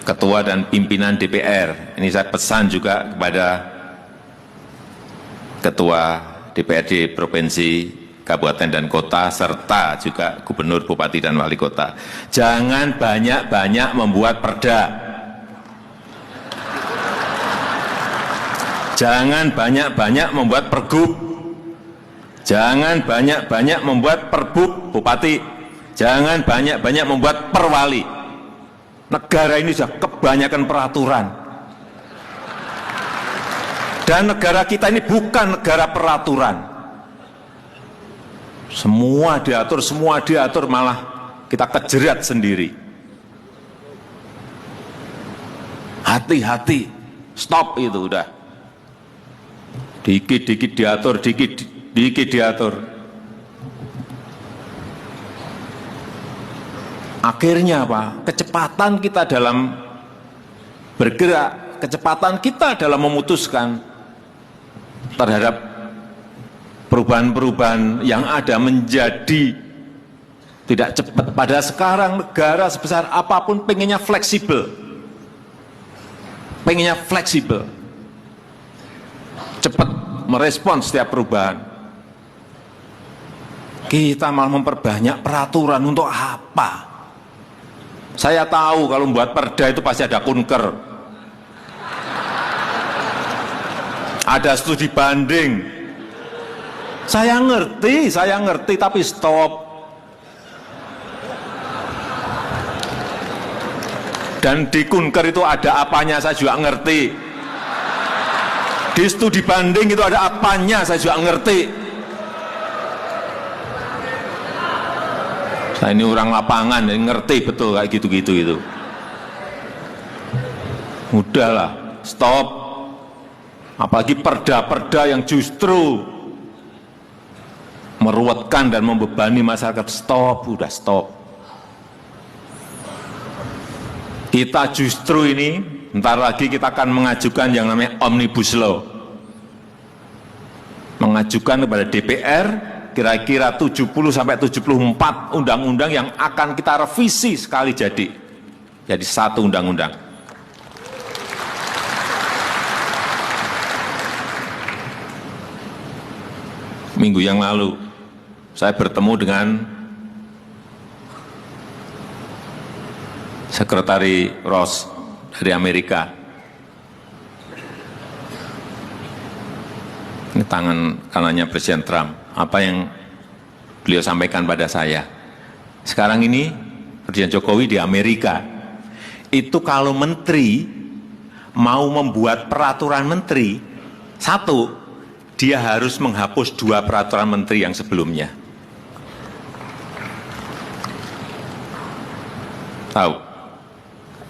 Ketua dan pimpinan DPR. Ini saya pesan juga kepada Ketua DPRD Provinsi, Kabupaten dan Kota, serta juga Gubernur, Bupati, dan Wali Kota. Jangan banyak-banyak membuat perda. Jangan banyak-banyak membuat pergub. Jangan banyak-banyak membuat perbub Bupati. Jangan banyak-banyak membuat perwali. Negara ini sudah kebanyakan peraturan. Dan negara kita ini bukan negara peraturan. Semua diatur, malah kita kejerat sendiri. Hati-hati, stop itu udah. Dikit-dikit diatur, dikit diatur. Akhirnya apa? Kecepatan kita dalam bergerak, kecepatan kita dalam memutuskan terhadap perubahan-perubahan yang ada menjadi tidak cepat. Pada sekarang negara sebesar apapun pengennya fleksibel. Pengennya fleksibel. Cepat merespon setiap perubahan. Kita malah memperbanyak peraturan untuk apa? Saya tahu kalau membuat perda itu pasti ada kunker. Ada studi banding. Saya ngerti, tapi stop. Dan di kunker itu ada apanya, saya juga ngerti. Di studi banding itu ada apanya, saya juga ngerti. Saya ini orang lapangan, ngerti betul kayak gitu-gitu itu. Udahlah, stop. Apalagi perda-perda yang justru meruwetkan dan membebani masyarakat. Stop, udah stop. Kita justru ini, bentar lagi kita akan mengajukan yang namanya Omnibus Law. Mengajukan kepada DPR, kira-kira 70-74 undang-undang yang akan kita revisi sekali jadi satu undang-undang. Minggu yang lalu saya bertemu dengan Sekretari Ross dari Amerika. Ini tangan kanannya Presiden Trump. Apa yang beliau sampaikan pada saya. Sekarang ini Presiden Jokowi di Amerika, itu kalau menteri mau membuat peraturan menteri, satu, dia harus menghapus 2 peraturan menteri yang sebelumnya. Tahu?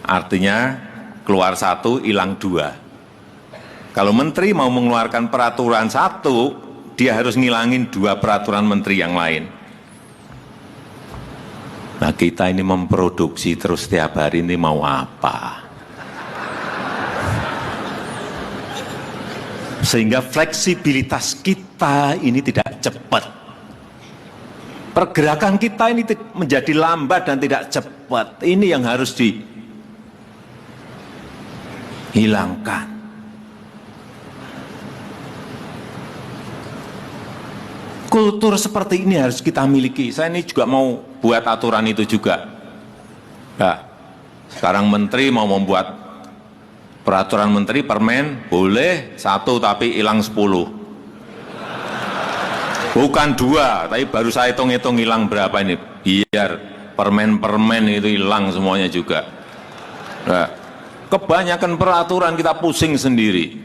Artinya keluar 1, hilang 2. Kalau menteri mau mengeluarkan peraturan 1, dia harus ngilangin 2 peraturan menteri yang lain. Nah, kita ini memproduksi terus setiap hari ini mau apa? Sehingga fleksibilitas kita ini tidak cepat. Pergerakan kita ini menjadi lambat dan tidak cepat. Ini yang harus dihilangkan. Kultur seperti ini harus kita miliki. Saya ini juga mau buat aturan itu juga. Nah, sekarang menteri mau membuat peraturan menteri, permen, boleh 1 tapi hilang 10. Bukan 2, tapi baru saya hitung-hitung hilang berapa ini. Biar permen-permen itu hilang semuanya juga. Nah, kebanyakan peraturan kita pusing sendiri.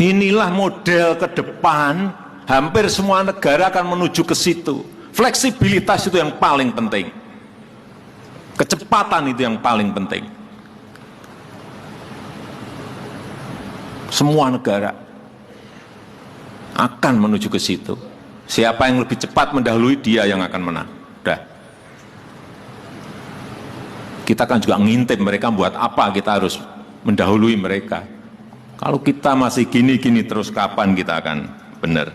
Inilah model ke depan. Hampir semua negara akan menuju ke situ. Fleksibilitas itu yang paling penting. Kecepatan itu yang paling penting. Semua negara akan menuju ke situ. Siapa yang lebih cepat mendahului, dia yang akan menang. Udah. Kita kan juga ngintip mereka buat apa, kita harus mendahului mereka. Kalau kita masih gini-gini terus, kapan kita akan benar?